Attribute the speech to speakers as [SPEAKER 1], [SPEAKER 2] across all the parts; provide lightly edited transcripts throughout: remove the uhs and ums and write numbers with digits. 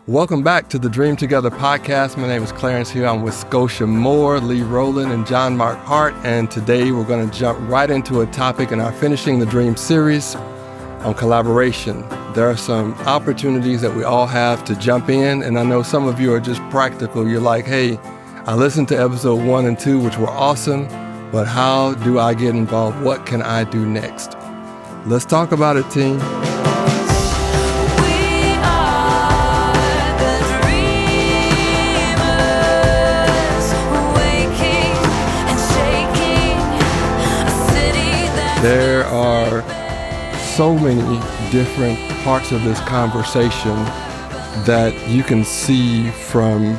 [SPEAKER 1] Welcome back to the Dream Together podcast. My name is Clarence here. I'm with Scotia Moore, Lee Rowland, and John Mark Hart. And today we're going to jump right into a topic in our Finishing the Dream series on collaboration. There are some opportunities that we all have to jump in. And I know some of you are just practical. You're like, hey, I listened to episode 1 and 2, which were awesome, but how do I get involved? What can I do next? Let's talk about it, team. There are so many different parts of this conversation that you can see from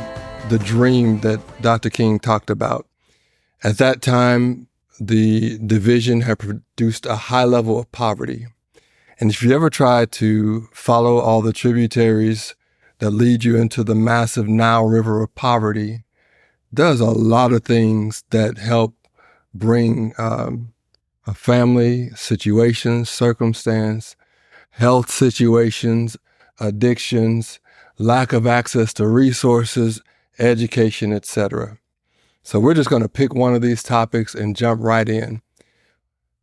[SPEAKER 1] the dream that Dr. King talked about. At that time, the division had produced a high level of poverty. And if you ever try to follow all the tributaries that lead you into the massive Nile River of poverty, there's a lot of things that help bring a family situations, circumstance, health situations, addictions, lack of access to resources, education, etc. So we're just going to pick one of these topics and jump right in.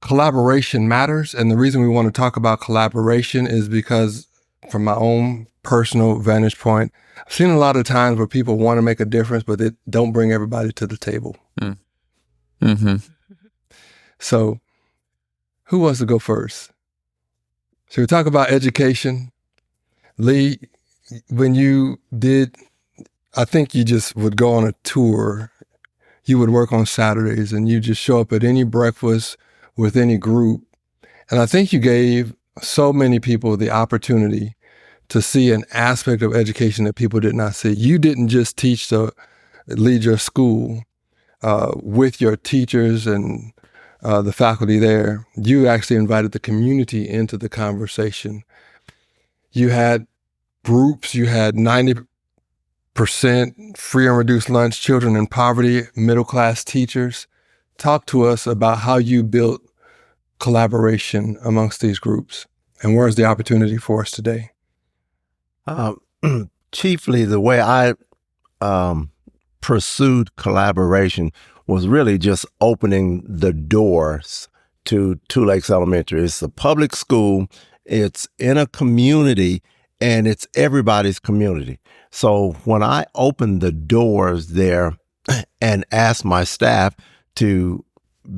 [SPEAKER 1] Collaboration matters, and the reason we want to talk about collaboration is because, from my own personal vantage point, I've seen a lot of times where people want to make a difference, but they don't bring everybody to the table. Mm-hmm. So, who wants to go first? Should we talk about education? Lee, when you did, I think you just would go on a tour. You would work on Saturdays and you just show up at any breakfast with any group. And I think you gave so many people the opportunity to see an aspect of education that people did not see. You didn't just teach to lead your school with your teachers and the faculty there. You actually invited the community into the conversation. You had groups, you had 90% free and reduced lunch, children in poverty, middle-class teachers. Talk to us about how you built collaboration amongst these groups, and where's the opportunity for us today?
[SPEAKER 2] Chiefly, the way I pursued collaboration was really just opening the doors to Two Lakes Elementary. It's a public school, it's in a community, and it's everybody's community. So when I opened the doors there and asked my staff to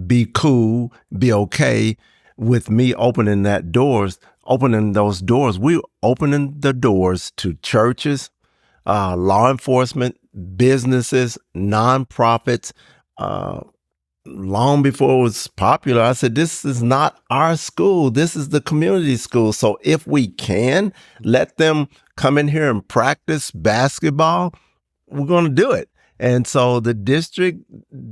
[SPEAKER 2] be cool, be okay with me opening those doors, we were opening the doors to churches, law enforcement, businesses, nonprofits. Long before it was popular, I said, this is not our school. This is the community school. So if we can let them come in here and practice basketball, we're going to do it. And so the district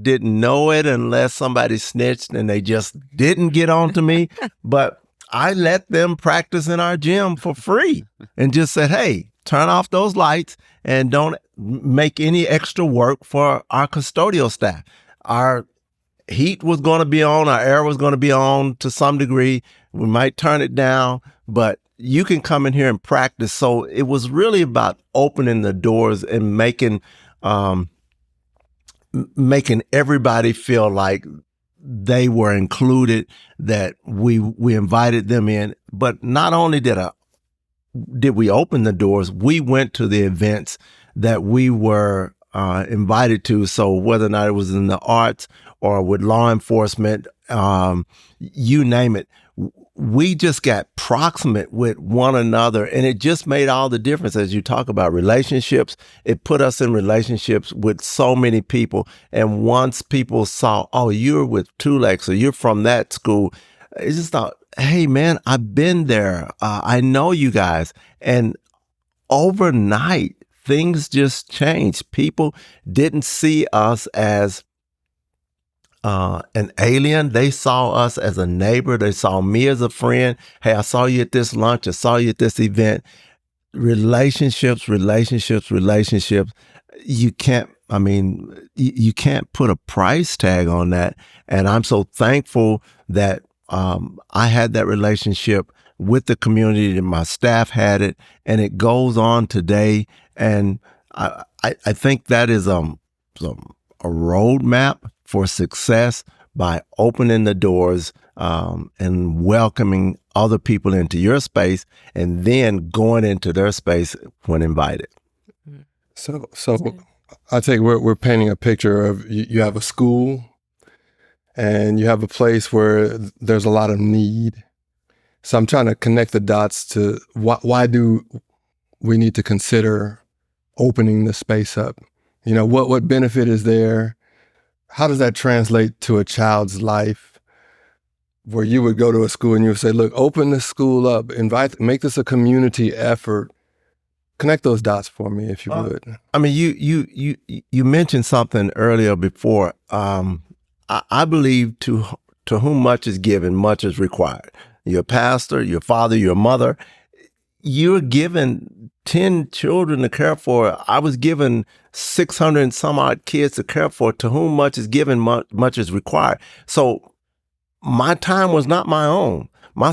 [SPEAKER 2] didn't know it unless somebody snitched and they just didn't get on to me. But I let them practice in our gym for free and just said, hey, turn off those lights and don't make any extra work for our custodial staff. Our heat was going to be on, our air was going to be on to some degree. We might turn it down, but you can come in here and practice. So it was really about opening the doors and making everybody feel like they were included, that we invited them in. But not only did we open the doors, we went to the events that we were invited to. So whether or not it was in the arts or with law enforcement, you name it, we just got proximate with one another. And it just made all the difference. As you talk about relationships, it put us in relationships with so many people. And once people saw, oh, you're with Two Lakes or you're from that school, it just thought, hey, man, I've been there. I know you guys. And overnight, things just changed. People didn't see us as an alien. They saw us as a neighbor. They saw me as a friend. Hey, I saw you at this lunch. I saw you at this event. Relationships. You can't put a price tag on that. And I'm so thankful that I had that relationship with the community, and my staff had it, and it goes on today. And I think that is a roadmap for success by opening the doors and welcoming other people into your space, and then going into their space when invited.
[SPEAKER 1] So I think we're painting a picture of you have a school and you have a place where there's a lot of need. So I'm trying to connect the dots to why do we need to consider opening the space up? You know, what benefit is there? How does that translate to a child's life where you would go to a school and you would say, look, open the school up, make this a community effort. Connect those dots for me, if you would.
[SPEAKER 2] I mean, you mentioned something earlier before. I believe to whom much is given, much is required. Your pastor, your father, your mother, you're given 10 children to care for. I was given 600 and some odd kids to care for. To whom much is given, much is required. So my time was not my own. My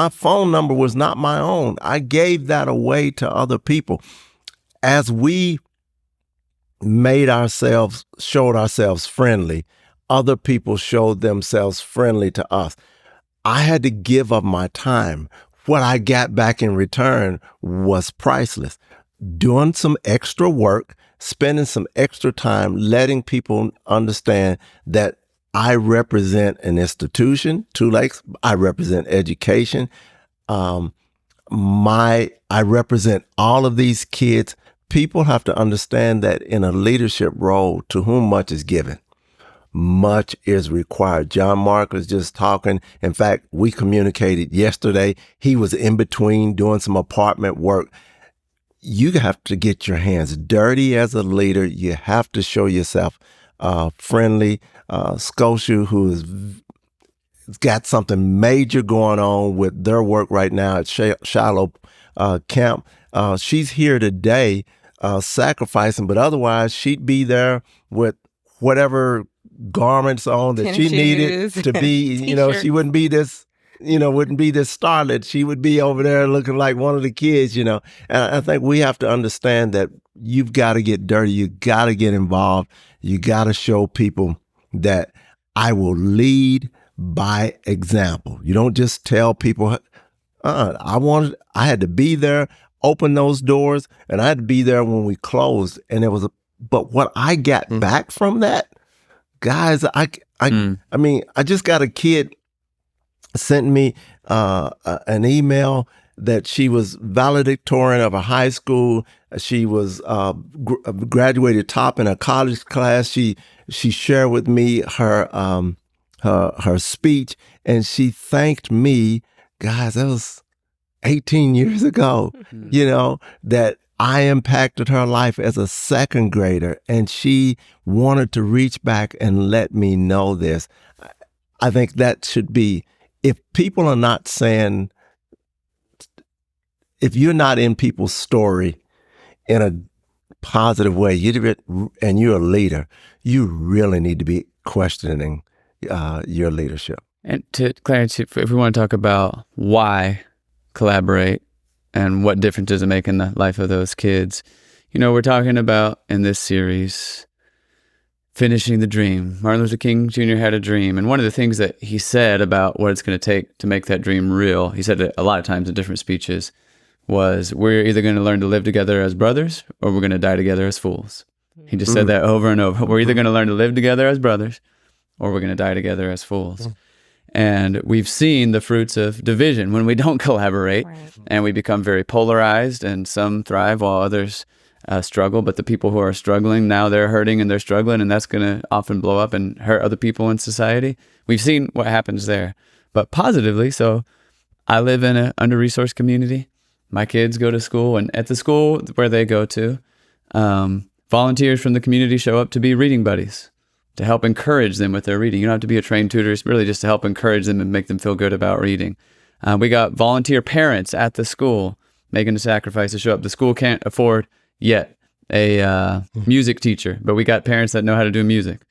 [SPEAKER 2] phone number was not my own. I gave that away to other people. As we showed ourselves friendly, other people showed themselves friendly to us. I had to give up my time. What I got back in return was priceless. Doing some extra work, spending some extra time, letting people understand that I represent an institution, Two Lakes. I represent education. I represent all of these kids. People have to understand that in a leadership role, to whom much is given, much is required. John Mark was just talking. In fact, we communicated yesterday. He was in between doing some apartment work. You have to get your hands dirty as a leader. You have to show yourself friendly. Scotia, who's got something major going on with their work right now at Shiloh Camp. She's here today sacrificing, but otherwise she'd be there with whatever garments on that she needed to be, she wouldn't be this starlet. She would be over there looking like one of the kids, And I think we have to understand that you've got to get dirty. You got to get involved. You got to show people that I will lead by example. You don't just tell people, I had to be there, open those doors, and I had to be there when we closed. And but what I got back from that, guys, I mean, I just got a kid sent me an email that she was valedictorian of a high school. She was graduated top in a college class. She shared with me her speech, and she thanked me. Guys, that was 18 years ago. That I impacted her life as a second grader, and she wanted to reach back and let me know this. I think that should be, if people are not saying, if you're not in people's story in a positive way, and you're a leader, you really need to be questioning your leadership.
[SPEAKER 3] And to Clarence, if we want to talk about why collaborate and what difference does it make in the life of those kids, we're talking about in this series finishing the dream. Martin Luther King Jr. had a dream, and one of the things that he said about what it's going to take to make that dream real, he said it a lot of times in different speeches, was we're either going to learn to live together as brothers or we're going to die together as fools. He just said that over and over. We're either going to learn to live together as brothers or we're going to die together as fools. And we've seen the fruits of division when we don't collaborate, and we become very polarized, and some thrive while others struggle. But the people who are struggling, now they're hurting and they're struggling, and that's going to often blow up and hurt other people in society. We've seen what happens there. But positively, so I live in an under-resourced community. My kids go to school, and at the school where they go to, volunteers from the community show up to be reading buddies, to help encourage them with their reading. You don't have to be a trained tutor. It's really just to help encourage them and make them feel good about reading. We got volunteer parents at the school making the sacrifice to show up. The school can't afford yet a music teacher, but we got parents that know how to do music.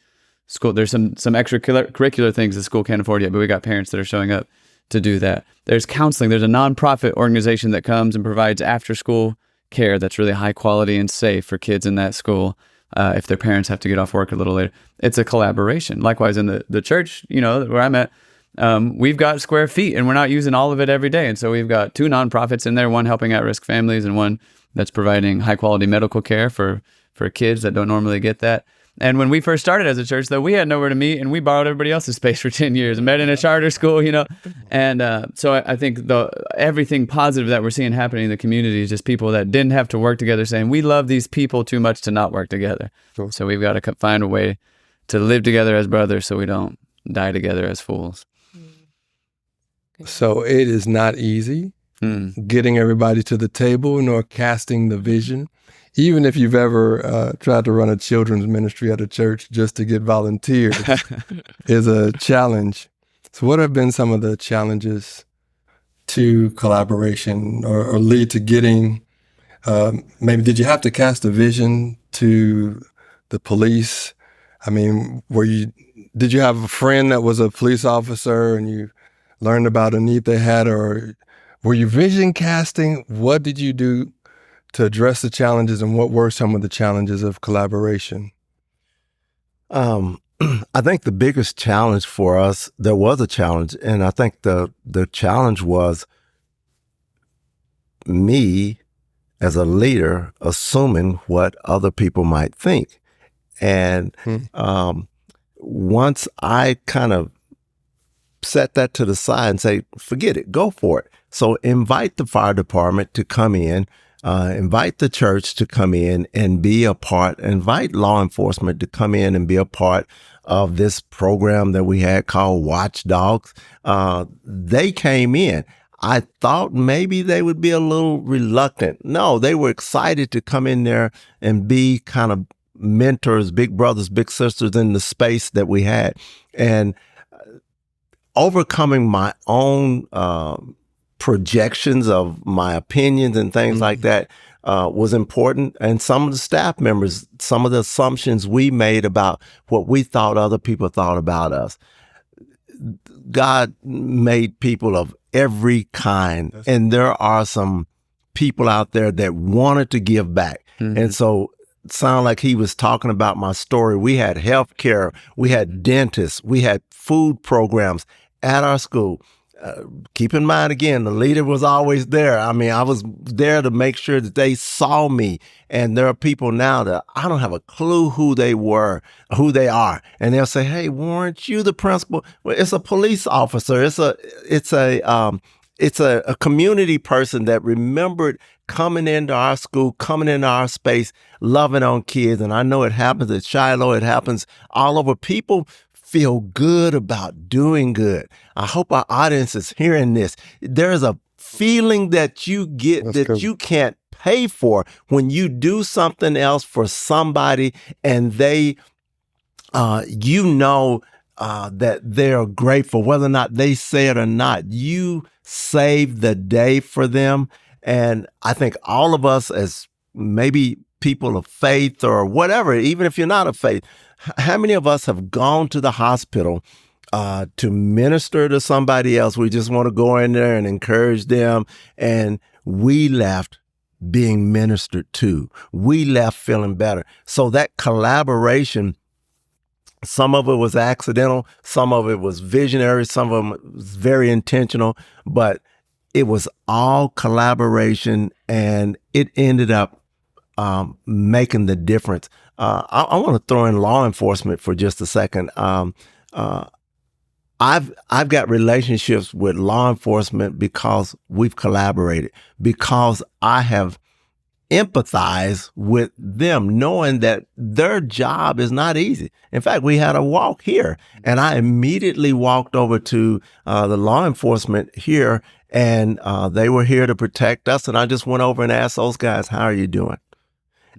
[SPEAKER 3] School, there's some extracurricular things the school can't afford yet, but we got parents that are showing up to do that. There's counseling. There's a nonprofit organization that comes and provides after-school care that's really high quality and safe for kids in that school if their parents have to get off work a little later. It's a collaboration. Likewise, in the church, where I'm at, we've got square feet, and we're not using all of it every day. And so we've got 2 nonprofits in there, one helping at-risk families and one that's providing high-quality medical care for kids that don't normally get that. And when we first started as a church, though, we had nowhere to meet, and we borrowed everybody else's space for 10 years and met in a charter school, And so I think everything positive that we're seeing happening in the community is just people that didn't have to work together saying, we love these people too much to not work together.
[SPEAKER 1] Sure.
[SPEAKER 3] So we've got to find a way to live together as brothers so we don't die together as fools.
[SPEAKER 1] So it is not easy getting everybody to the table nor casting the vision. Even if you've ever tried to run a children's ministry at a church just to get volunteers is a challenge. So what have been some of the challenges to collaboration or lead to getting, maybe did you have to cast a vision to the police? I mean, did you have a friend that was a police officer and you learned about a need they had, or were you vision casting? What did you do to address the challenges, and what were some of the challenges of collaboration?
[SPEAKER 2] I think the biggest challenge for us, there was a challenge, and I think the challenge was me as a leader assuming what other people might think. And once I kind of set that to the side and say, forget it, go for it. So invite the fire department to come in, invite the church to come in and be a part, invite law enforcement to come in and be a part of this program that we had called Watchdogs. They came in. I thought maybe they would be a little reluctant. No, they were excited to come in there and be kind of mentors, big brothers, big sisters in the space that we had. And overcoming my own projections of my opinions and things like that was important. And some of the staff members, some of the assumptions we made about what we thought other people thought about us. God made people of every kind. And there are some people out there that wanted to give back. And so it sounded like he was talking about my story. We had healthcare, we had dentists, we had food programs at our school. Keep in mind, again, the leader was always there. I mean, I was there to make sure that they saw me. And there are people now that I don't have a clue who they were, who they are. And they'll say, hey, weren't you the principal? Well, it's a police officer. It's a community person that remembered coming into our school, coming into our space, loving on kids. And I know it happens at Shiloh. It happens all over. People feel good about doing good. I hope our audience is hearing this. There's a feeling that you get you can't pay for when you do something else for somebody and they, that they're grateful, whether or not they say it or not. You save the day for them. And I think all of us, as maybe people of faith or whatever, even if you're not of faith, how many of us have gone to the hospital to minister to somebody else? We just want to go in there and encourage them. And we left being ministered to. We left feeling better. So that collaboration, some of it was accidental, some of it was visionary, some of it was very intentional, but it was all collaboration, and it ended up making the difference. I want to throw in law enforcement for just a second. I've got relationships with law enforcement because we've collaborated, because I have empathized with them, knowing that their job is not easy. In fact, we had a walk here, and I immediately walked over to the law enforcement here, and they were here to protect us. And I just went over and asked those guys, how are you doing?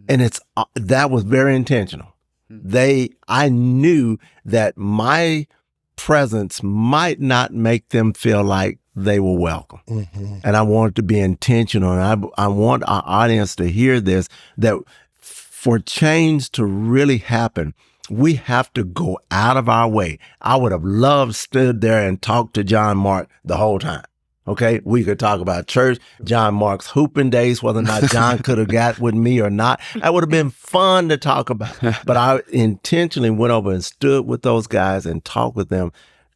[SPEAKER 2] And that was very intentional. I knew that my presence might not make them feel like they were welcome. And I wanted to be intentional. And I want our audience to hear this, that for change to really happen, We have to go out of our way. I would have loved stood there and talked to John Mark the whole time. Okay, we could talk about church, John Mark's hooping days, whether or not John could have got with me or not. That would have been fun to talk about. But I intentionally went over and stood with those guys and talked with them.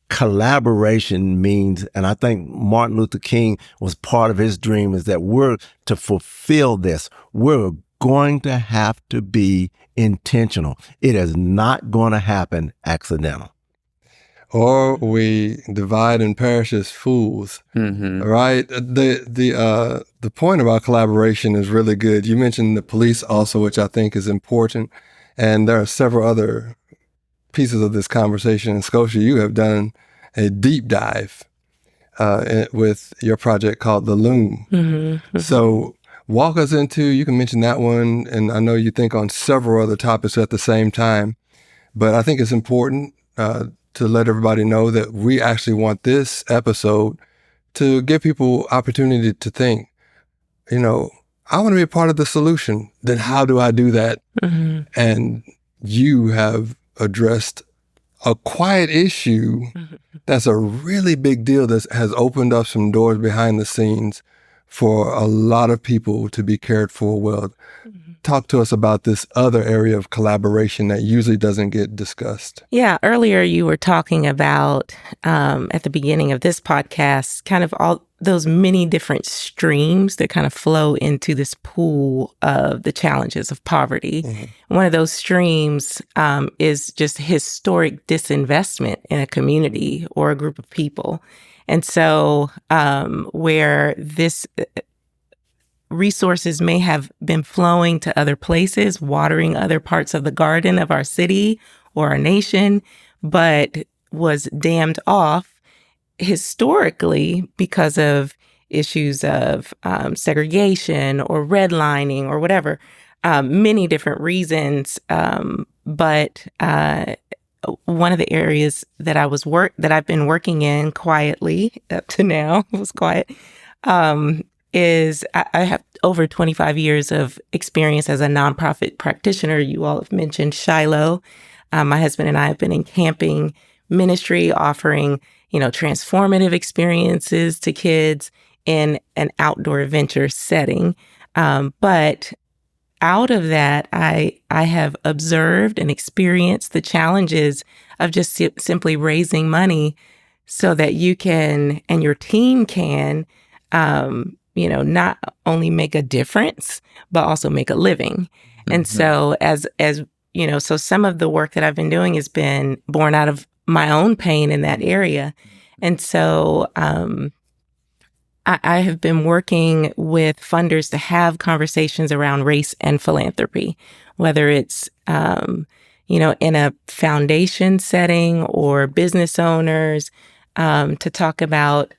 [SPEAKER 2] Collaboration means, and I think Martin Luther King was part of his dream, is that we're to fulfill this. We're going to have to be intentional. It is not going to happen accidental.
[SPEAKER 1] Or we divide and perish as fools, right? The point about collaboration is really good. You mentioned the police also, which I think is important. And there are several other pieces of this conversation. In Scotia, you have done a deep dive with your project called The Loom. So walk us into, you can mention that one, and I know you think on several other topics at the same time, but I think it's important to let everybody know that we actually want this episode to give people opportunity to think, I want to be a part of the solution. Then how do I do that? And you have addressed a quiet issue that's a really big deal that has opened up some doors behind the scenes for a lot of people to be cared for well. Talk to us about this other area of collaboration that usually doesn't get discussed.
[SPEAKER 4] Yeah, earlier you were talking about, at the beginning of this podcast, kind of all those many different streams that kind of flow into this pool of the challenges of poverty. One of those streams is just historic disinvestment in a community or a group of people. And so where this resources may have been flowing to other places, watering other parts of the garden of our city or our nation, but was dammed off historically because of issues of segregation or redlining or whatever, many different reasons. But one of the areas that I've been working in quietly up to now, it was quiet, is I have over 25 years of experience as a nonprofit practitioner. You all have mentioned Shiloh. My husband and I have been in camping ministry, offering, transformative experiences to kids in an outdoor adventure setting. But out of that, I have observed and experienced the challenges of just simply raising money so that you can, and your team can, not only make a difference, but also make a living. And so so some of the work that I've been doing has been born out of my own pain in that area. And so I have been working with funders to have conversations around race and philanthropy, whether it's, in a foundation setting or business owners, to talk about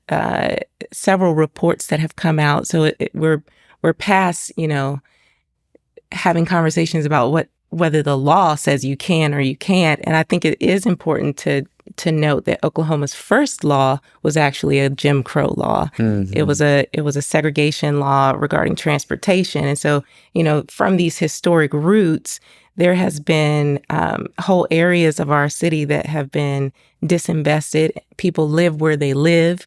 [SPEAKER 4] several reports that have come out. So we're past, having conversations about whether the law says you can or you can't. And I think it is important to note that Oklahoma's first law was actually a Jim Crow law. It was a segregation law regarding transportation. And so, from these historic roots, there has been whole areas of our city that have been disinvested. People live where they live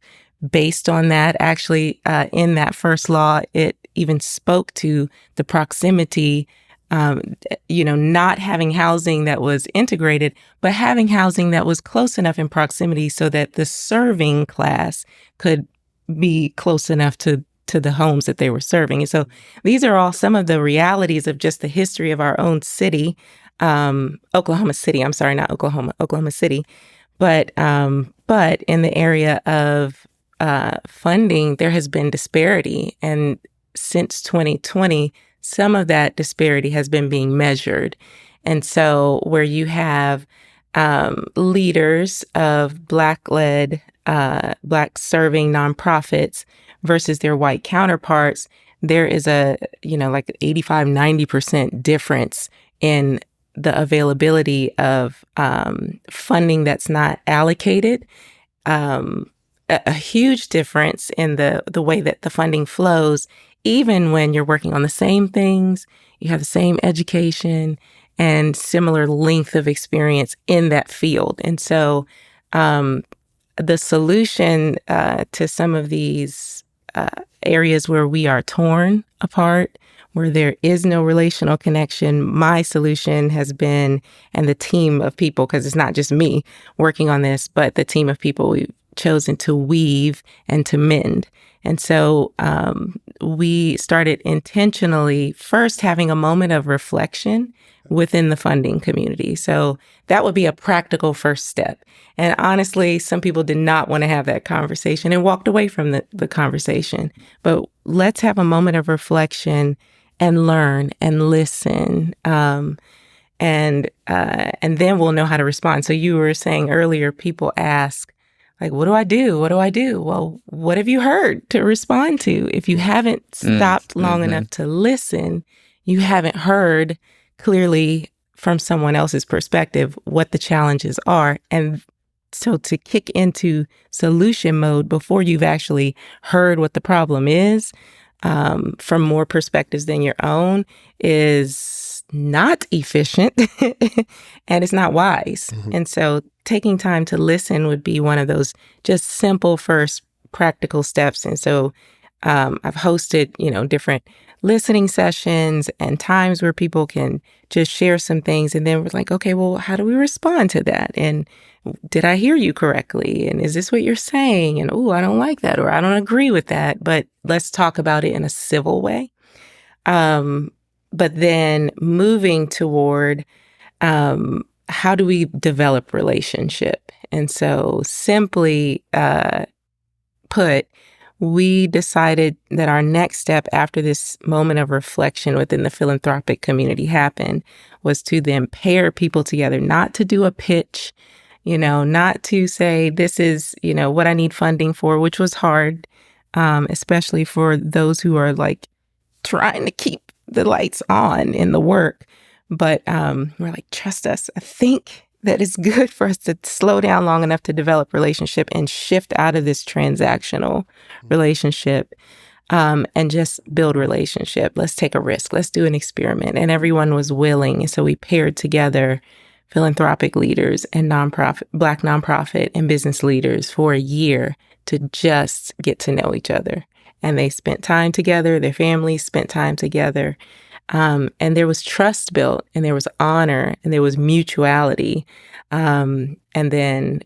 [SPEAKER 4] based on that. Actually, in that first law, it even spoke to the proximity, not having housing that was integrated, but having housing that was close enough in proximity so that the serving class could be close enough to the homes that they were serving. And so these are all some of the realities of just the history of our own city, Oklahoma City. I'm sorry, not Oklahoma, Oklahoma City. But in the area of funding, there has been disparity. And since 2020, some of that disparity has been being measured. And so where you have leaders of Black-led, Black-serving nonprofits versus their white counterparts, there is a, like 85, 90% difference in the availability of funding that's not allocated. A huge difference in the way that the funding flows, even when you're working on the same things, you have the same education, and similar length of experience in that field. And so the solution to some of these areas where we are torn apart, where there is no relational connection, my solution has been, and the team of people, because it's not just me working on this, but the team of people we've chosen to weave and to mend. And so we started intentionally first having a moment of reflection within the funding community. So that would be a practical first step. And honestly, some people did not want to have that conversation and walked away from the conversation. But let's have a moment of reflection and learn and listen. And then we'll know how to respond. So you were saying earlier, people ask, like, what do I do? What do I do? Well, what have you heard to respond to? If you haven't stopped long enough to listen, you haven't heard clearly from someone else's perspective what the challenges are. And so to kick into solution mode before you've actually heard what the problem is, from more perspectives than your own, is not efficient and it's not wise. Mm-hmm. And so taking time to listen would be one of those just simple first practical steps. And so I've hosted, different listening sessions and times where people can just share some things. And then we're like, okay, well, how do we respond to that? And did I hear you correctly? And is this what you're saying? And, I don't like that, or I don't agree with that, but let's talk about it in a civil way. But then moving toward how do we develop relationship? And so simply put, we decided that our next step after this moment of reflection within the philanthropic community happened was to then pair people together, not to do a pitch, not to say this is, what I need funding for, which was hard, especially for those who are like trying to keep the lights on in the work. But we're like, trust us. I think that it's good for us to slow down long enough to develop relationship and shift out of this transactional relationship and just build relationship. Let's take a risk. Let's do an experiment. And everyone was willing. And so we paired together philanthropic leaders and Black nonprofit and business leaders for a year to just get to know each other. And they spent time together. Their families spent time together. And there was trust built, and there was honor, and there was mutuality. And then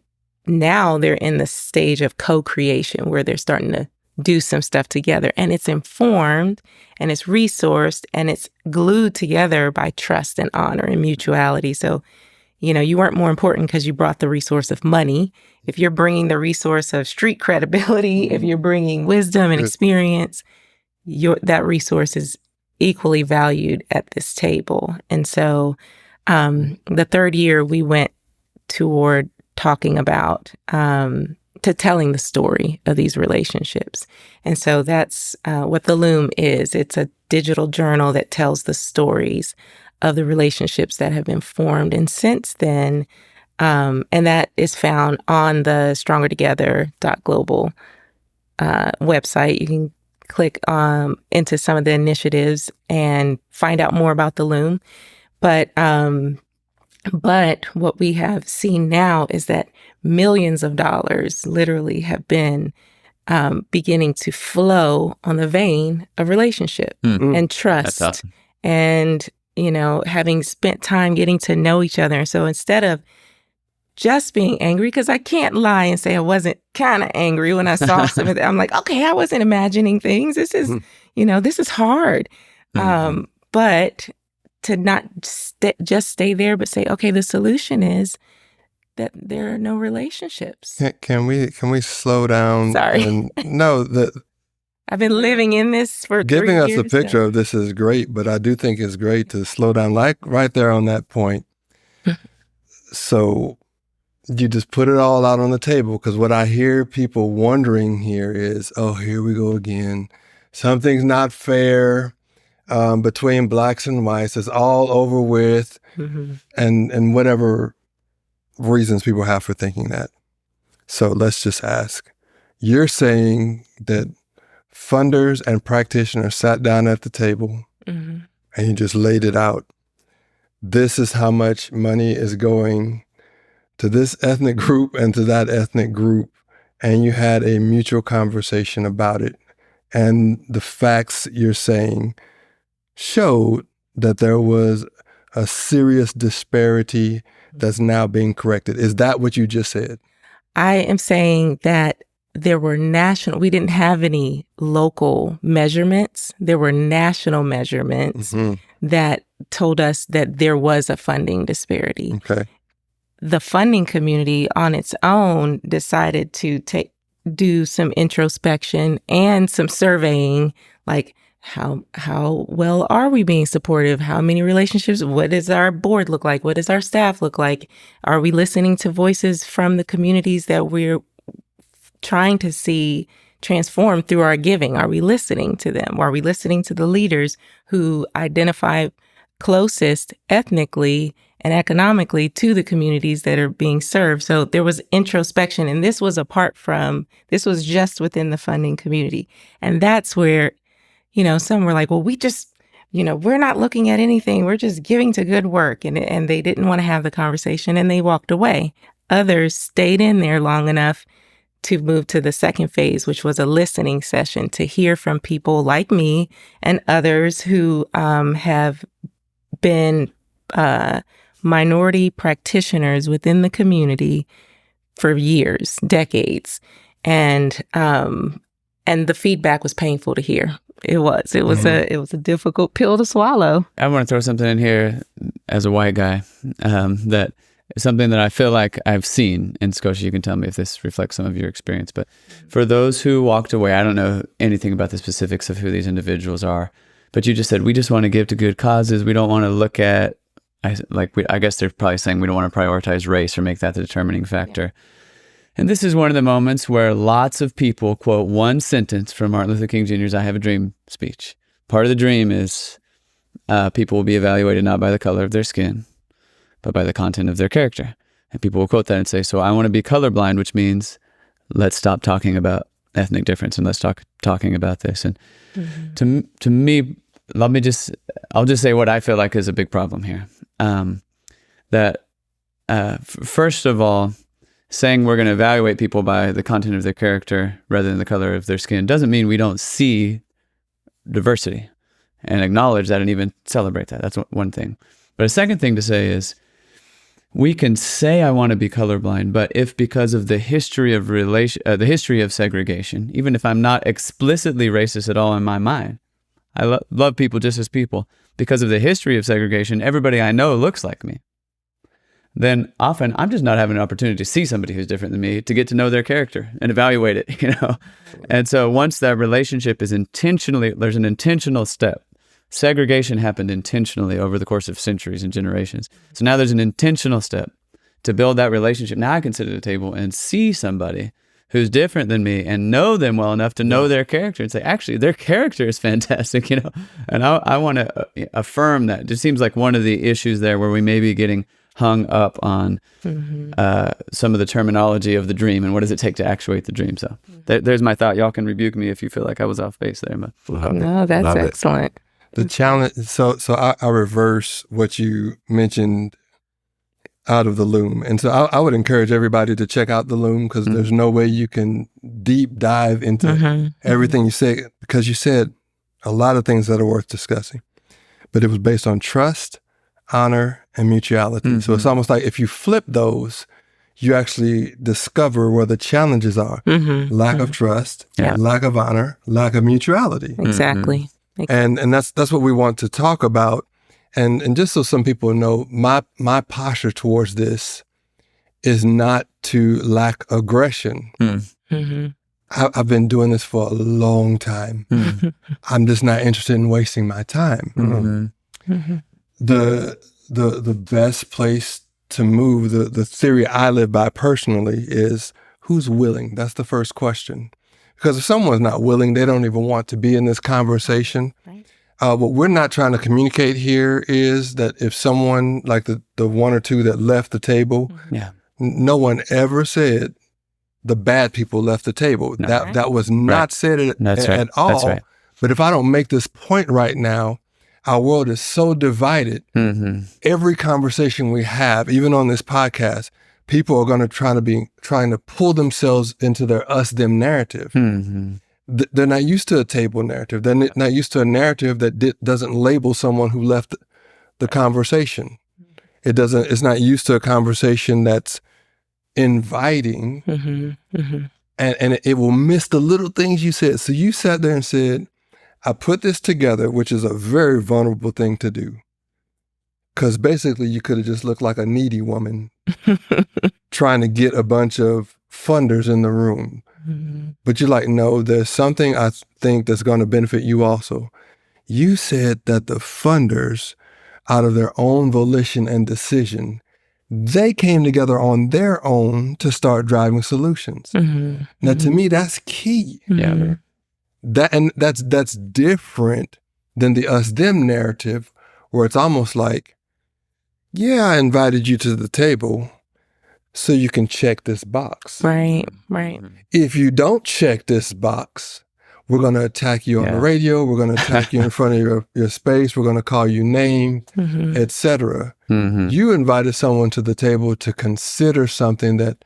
[SPEAKER 4] now they're in the stage of co-creation where they're starting to do some stuff together. And it's informed, and it's resourced, and it's glued together by trust and honor and mutuality. So, you weren't more important because you brought the resource of money. If you're bringing the resource of street credibility, if you're bringing wisdom and experience, that resource is equally valued at this table. And so the third year we went toward talking about to telling the story of these relationships. And so that's what the Loom is. It's a digital journal that tells the stories of the relationships that have been formed. And since then, and that is found on the strongertogether.global website. You can click into some of the initiatives and find out more about the Loom. But what we have seen now is that millions of dollars literally have been beginning to flow on the vein of relationship and trust. That's awesome. And, having spent time getting to know each other. So instead of just being angry, because I can't lie and say I wasn't kind of angry when I saw some of that. I'm like, okay, I wasn't imagining things. This is, this is hard. But to not just stay there, but say, okay, the solution is that there are no relationships.
[SPEAKER 1] Can we slow down?
[SPEAKER 4] Sorry. I've been living in this for 3 years.
[SPEAKER 1] Giving us a picture of this is great, but I do think it's great to slow down, like right there on that point. So you just put it all out on the table, because what I hear people wondering here is, oh, here we go again. Something's not fair between Blacks and whites. It's all over with, and whatever reasons people have for thinking that. So let's just ask. You're saying that funders and practitioners sat down at the table and you just laid it out. this is how much money is going to this ethnic group and to that ethnic group, and you had a mutual conversation about it, and the facts you're saying showed that there was a serious disparity that's now being corrected. Is that what you just said?
[SPEAKER 4] I am saying that there were we didn't have any local measurements. There were national measurements that told us that there was a funding disparity.
[SPEAKER 1] Okay.
[SPEAKER 4] The funding community on its own decided to do some introspection and some surveying, like how well are we being supportive? How many relationships? What does our board look like? What does our staff look like? Are we listening to voices from the communities that we're trying to see transform through our giving? Are we listening to them? Are we listening to the leaders who identify closest ethnically and economically to the communities that are being served? So there was introspection, and this was just within the funding community. And that's where, some were like, well, we just, we're not looking at anything. We're just giving to good work. And they didn't want to have the conversation, and they walked away. Others stayed in there long enough to move to the second phase, which was a listening session to hear from people like me and others who have been minority practitioners within the community for years, decades. And the feedback was painful to hear. It was a difficult pill to swallow.
[SPEAKER 3] I want to throw something in here as a white guy that is something that I feel like I've seen in Scotia. You can tell me if this reflects some of your experience. But for those who walked away, I don't know anything about the specifics of who these individuals are. But you just said, we just want to give to good causes. We don't want to look at, I guess they're probably saying we don't want to prioritize race or make that the determining factor. Yeah. And this is one of the moments where lots of people quote one sentence from Martin Luther King Jr.'s I Have a Dream speech. Part of the dream is people will be evaluated not by the color of their skin, but by the content of their character. And people will quote that and say, so I want to be colorblind, which means let's stop talking about ethnic difference and let's talking about this. And to me, I'll just say what I feel like is a big problem here. First of all, saying we're going to evaluate people by the content of their character rather than the color of their skin doesn't mean we don't see diversity and acknowledge that and even celebrate that. That's one thing. But a second thing to say is we can say I want to be colorblind, but if because of the history of segregation, even if I'm not explicitly racist at all in my mind, I love people just as people. Because of the history of segregation, everybody I know looks like me. Then often I'm just not having an opportunity to see somebody who's different than me, to get to know their character and evaluate it, And so once that relationship is there's an intentional step. Segregation happened intentionally over the course of centuries and generations. So now there's an intentional step to build that relationship. Now I can sit at a table and see somebody who's different than me and know them well enough to know their character and say, actually, their character is fantastic, And I want to affirm that. It seems like one of the issues there where we may be getting hung up on some of the terminology of the dream and what does it take to actuate the dream. So there's my thought. Y'all can rebuke me if you feel like I was off base there. But
[SPEAKER 4] no, that's excellent.
[SPEAKER 1] The challenge, so I reverse what you mentioned out of the Loom. And so I would encourage everybody to check out the Loom because there's no way you can deep dive into everything you say, because you said a lot of things that are worth discussing. But it was based on trust, honor, and mutuality. So it's almost like if you flip those, you actually discover where the challenges are. Lack of trust, lack of honor, lack of mutuality.
[SPEAKER 4] Exactly.
[SPEAKER 1] And that's what we want to talk about. And just so some people know, my posture towards this is not to lack aggression. I've been doing this for a long time. I'm just not interested in wasting my time. The best place to move, the theory I live by personally is who's willing? That's the first question. Because if someone's not willing, they don't even want to be in this conversation. Right. What we're not trying to communicate here is that if someone, like the one or two that left the table, no one ever said the bad people left the table. No. That was not said at all. That's right. But if I don't make this point right now, our world is so divided.
[SPEAKER 3] Mm-hmm.
[SPEAKER 1] Every conversation we have, even on this podcast, people are going to trying to pull themselves into their us-them narrative.
[SPEAKER 3] Mm-hmm.
[SPEAKER 1] They're not used to a table narrative. They're not used to a narrative that doesn't label someone who left the conversation. It's not used to a conversation that's inviting, and it will miss the little things you said. So you sat there and said, I put this together, which is a very vulnerable thing to do. Because basically you could have just looked like a needy woman trying to get a bunch of funders in the room. But you're like, no, there's something I think that's going to benefit you also. You said that the funders, out of their own volition and decision, they came together on their own to start driving solutions. Now, to me, that's key.
[SPEAKER 3] Yeah.
[SPEAKER 1] That's different than the us-them narrative, where it's almost like, yeah, I invited you to the table so you can check this box.
[SPEAKER 4] Right.
[SPEAKER 1] If you don't check this box, we're going to attack you on the radio. We're going to attack you in front of your space. We're going to call you names, etc. You invited someone to the table to consider something that,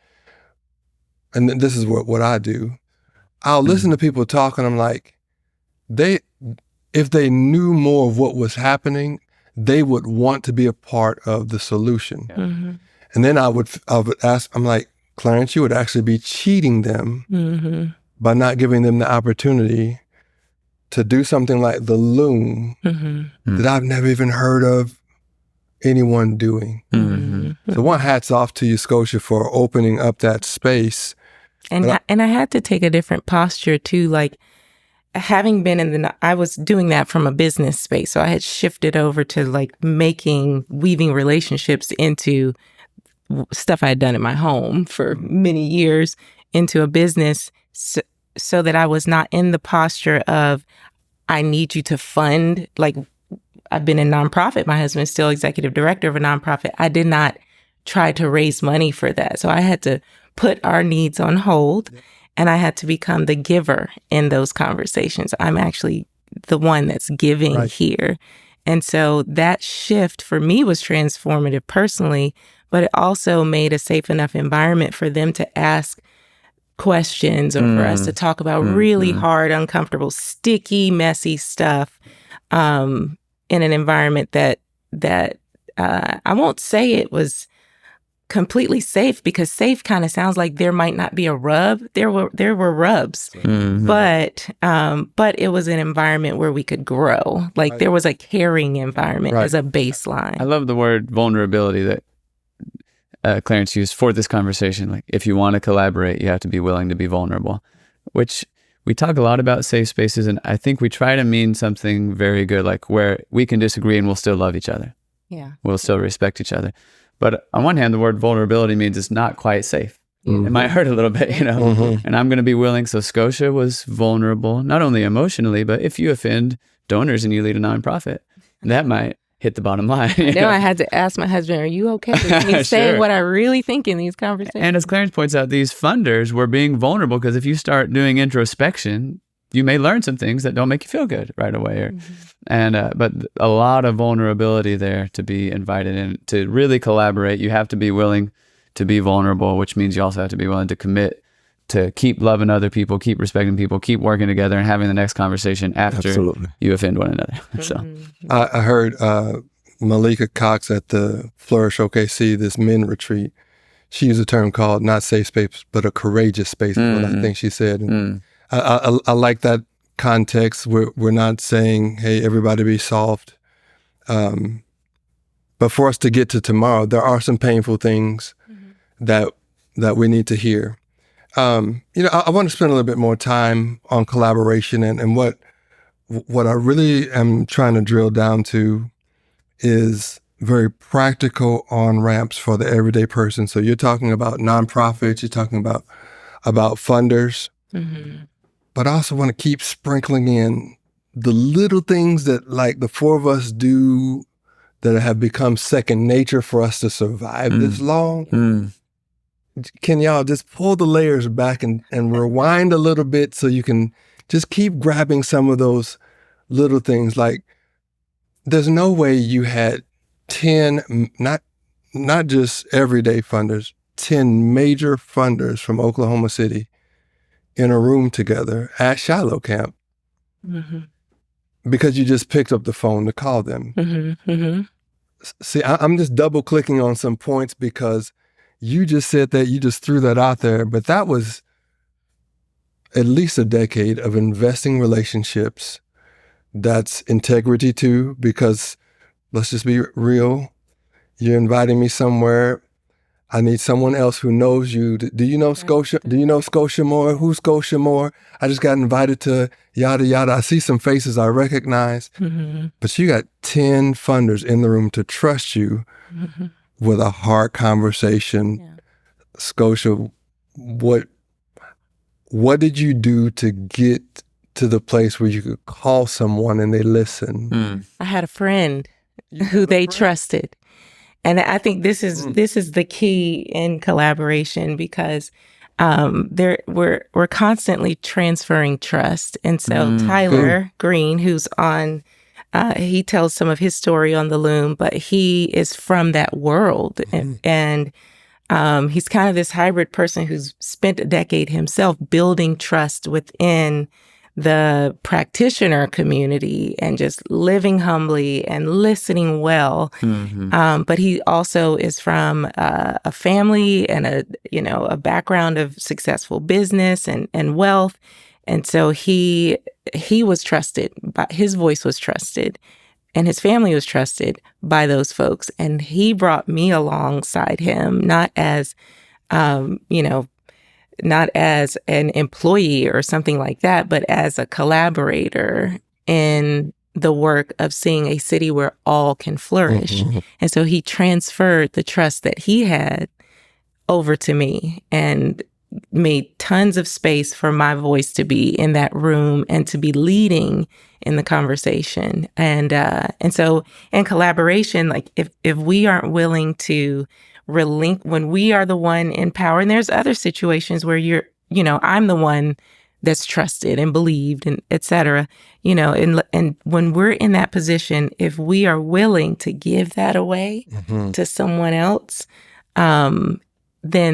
[SPEAKER 1] and this is what I do. I'll listen to people talk and I'm like, if they knew more of what was happening, they would want to be a part of the solution. And then I would ask, I'm like, Clarence, you would actually be cheating them by not giving them the opportunity to do something like the loom that I've never even heard of anyone doing. So one, hats off to you, Scotia, for opening up that space.
[SPEAKER 4] And I had to take a different posture too, like having been I was doing that from a business space. So I had shifted over to like weaving relationships into stuff I had done in my home for many years into a business, so that I was not in the posture of, I need you to fund. Like, I've been in nonprofit. My husband's still executive director of a nonprofit. I did not try to raise money for that. So I had to put our needs on hold, and I had to become the giver in those conversations. I'm actually the one that's giving here. And so that shift for me was transformative personally, but it also made a safe enough environment for them to ask questions or for us to talk about really hard, uncomfortable, sticky, messy stuff in an environment that I won't say it was completely safe, because safe kind of sounds like there might not be a rub. There were rubs, but it was an environment where we could grow. Like there was a caring environment as a baseline.
[SPEAKER 3] I love the word vulnerability that Clarence used for this conversation. Like, if you want to collaborate, you have to be willing to be vulnerable, which we talk a lot about safe spaces. And I think we try to mean something very good, like where we can disagree and we'll still love each other.
[SPEAKER 4] Yeah.
[SPEAKER 3] We'll still respect each other. But on one hand, the word vulnerability means it's not quite safe. It might hurt a little bit, and I'm going to be willing. So Scotia was vulnerable, not only emotionally, but if you offend donors and you lead a nonprofit, that might hit the bottom line.
[SPEAKER 4] Now I had to ask my husband, are you okay with me saying what I really think in these conversations?
[SPEAKER 3] And as Clarence points out, these funders were being vulnerable, because if you start doing introspection, you may learn some things that don't make you feel good right away. But a lot of vulnerability there to be invited in. To really collaborate, you have to be willing to be vulnerable, which means you also have to be willing to commit to keep loving other people, keep respecting people, keep working together, and having the next conversation after you offend one another. So
[SPEAKER 1] I heard Malika Cox at the Flourish OKC, this men retreat. She used a term called not safe space, but a courageous space, is what I think she said. And I like that context. We're not saying, hey, everybody be soft. But for us to get to tomorrow, there are some painful things that we need to hear. I want to spend a little bit more time on collaboration, and what I really am trying to drill down to is very practical on-ramps for the everyday person. So you're talking about nonprofits, you're talking about funders, but I also want to keep sprinkling in the little things that, like, the four of us do that have become second nature for us to survive this long. Can y'all just pull the layers back and rewind a little bit so you can just keep grabbing some of those little things? Like there's no way you had 10, not just everyday funders, 10 major funders from Oklahoma City in a room together at Shiloh Camp because you just picked up the phone to call them. See, I'm just double clicking on some points because you just said that, you just threw that out there, but that was at least a decade of investing relationships. That's integrity too, because let's just be real. You're inviting me somewhere. I need someone else who knows you. Do you know Scotia? Do you know Scotia Moore? Who's Scotia Moore? I just got invited to yada, yada. I see some faces I recognize. But you got 10 funders in the room to trust you with a hard conversation. Yeah. Scotia, what did you do to get to the place where you could call someone and they listen?
[SPEAKER 4] I had a friend who they trusted. And I think this is the key in collaboration, because we're constantly transferring trust. And so Tyler Green, who's on, he tells some of his story on the Loom, but he is from that world. And he's kind of this hybrid person who's spent a decade himself building trust within the practitioner community and just living humbly and listening well. But he also is from a family and a background of successful business and wealth. And so he was trusted, his voice was trusted, and his family was trusted by those folks. And he brought me alongside him, not as, not as an employee or something like that, but as a collaborator in the work of seeing a city where all can flourish. And so he transferred the trust that he had over to me and made tons of space for my voice to be in that room and to be leading in the conversation. And so in collaboration, like if we aren't willing to when we are the one in power, and there's other situations where I'm the one that's trusted and believed and et cetera, and when we're in that position, if we are willing to give that away to someone else, then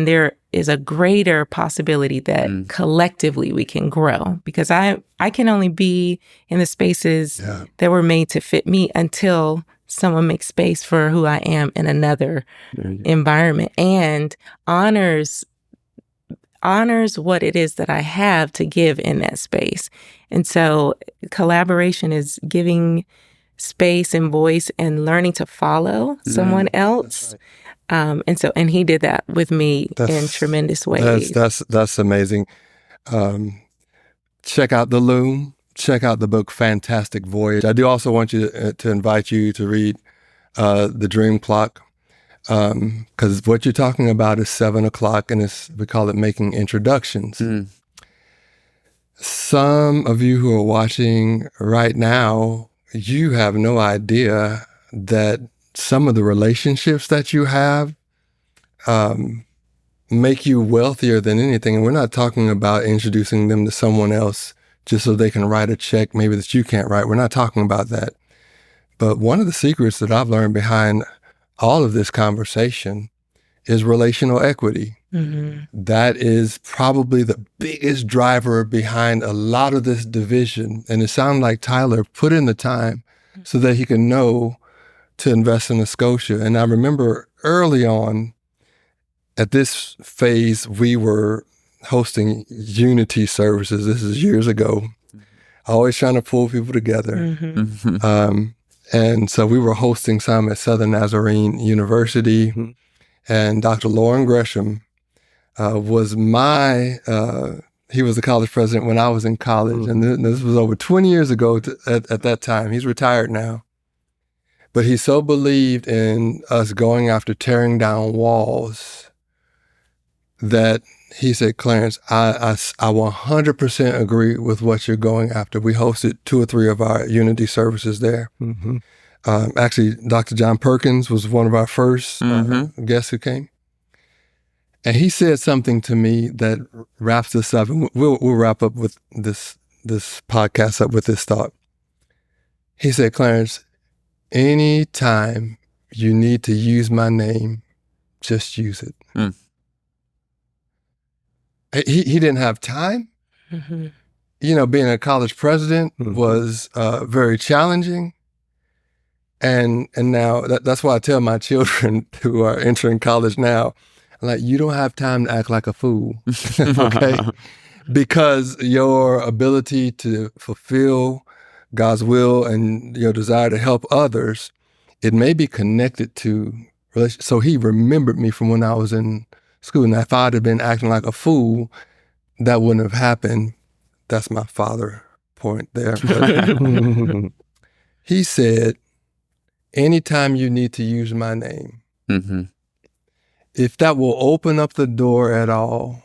[SPEAKER 4] there is a greater possibility that collectively we can grow, because I can only be in the spaces that were made to fit me until someone makes space for who I am in another environment and honors what it is that I have to give in that space. And so collaboration is giving space and voice and learning to follow someone else. Right. And he did that with me in tremendous ways.
[SPEAKER 1] That's amazing. Check out The Loom. Check out the book Fantastic Voyage. I do also want you to invite you to read The Dream Clock, because what you're talking about is 7 o'clock, and we call it making introductions. Some of you who are watching right now, you have no idea that some of the relationships that you have make you wealthier than anything. And we're not talking about introducing them to someone else just so they can write a check maybe that you can't write. We're not talking about that. But one of the secrets that I've learned behind all of this conversation is relational equity. That is probably the biggest driver behind a lot of this division. And it sounded like Tyler put in the time so that he can know to invest in a Scotia. And I remember early on at this phase, we were hosting unity services. This is years ago. Always trying to pull people together. And so we were hosting some at Southern Nazarene University. And Dr. Lauren Gresham was he was the college president when I was in college. And this was over 20 years ago at that time. He's retired now. But he so believed in us going after tearing down walls that he said, Clarence, I 100% agree with what you're going after. We hosted 2 or 3 of our unity services there. Actually, Dr. John Perkins was one of our first guests who came. And he said something to me that wraps this up. And we'll wrap up with this podcast up with this thought. He said, Clarence, anytime you need to use my name, just use it.
[SPEAKER 3] Mm.
[SPEAKER 1] He didn't have time.
[SPEAKER 4] Mm-hmm.
[SPEAKER 1] You know, being a college president
[SPEAKER 2] Mhm.
[SPEAKER 1] was very challenging. And now that's why I tell my children who are entering college now, like, you don't have time to act like a fool, okay? Because your ability to fulfill God's will and your desire to help others, it may be connected to relationships. So he remembered me from when I was in school. And if I'd have been acting like a fool, that wouldn't have happened. That's my father point there. But he said, anytime you need to use my name,
[SPEAKER 3] Mm-hmm.
[SPEAKER 1] if that will open up the door at all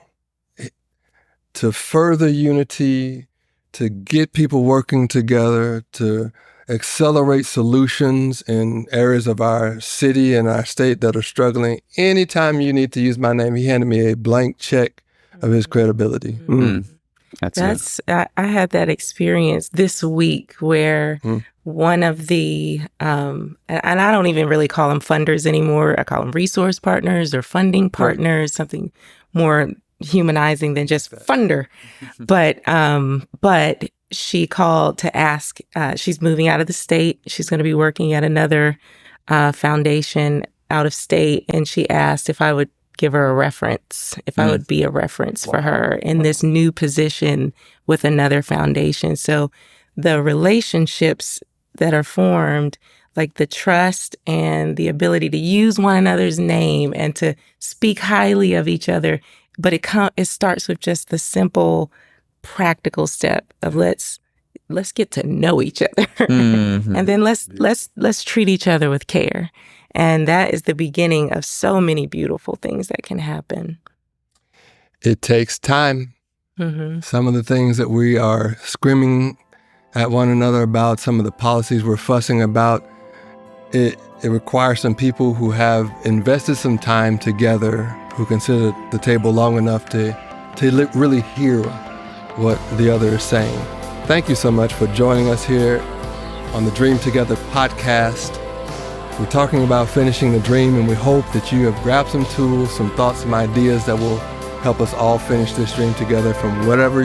[SPEAKER 1] to further unity, to get people working together, to accelerate solutions in areas of our city and our state that are struggling, anytime you need to use my name, he handed me a blank check of his credibility.
[SPEAKER 3] Mm. That's good.
[SPEAKER 4] I had that experience this week where
[SPEAKER 1] Mm.
[SPEAKER 4] one of the, and I don't even really call them funders anymore. I call them resource partners or funding partners, something more humanizing than just funder. But she called to ask, she's moving out of the state. She's going to be working at another foundation out of state. And she asked if I would give her a reference, if I would be a reference for her in this new position with another foundation. So the relationships that are formed, like the trust and the ability to use one another's name and to speak highly of each other, but it starts with just the simple, practical step of let's get to know each other,
[SPEAKER 3] Mm-hmm.
[SPEAKER 4] and then let's treat each other with care. And that is the beginning of so many beautiful things that can happen.
[SPEAKER 1] It takes time.
[SPEAKER 4] Mm-hmm.
[SPEAKER 1] Some of the things that we are screaming at one another about, some of the policies we're fussing about, it requires some people who have invested some time together, who can sit at the table long enough to really hear what the other is saying. Thank you so much for joining us here on the Dream Together podcast. We're talking about finishing the dream, and we hope that you have grabbed some tools, some thoughts, some ideas that will help us all finish this dream together from whatever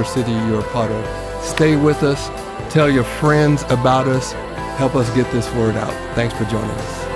[SPEAKER 1] city you're a part of. Stay with us. Tell your friends about us. Help us get this word out. Thanks for joining us.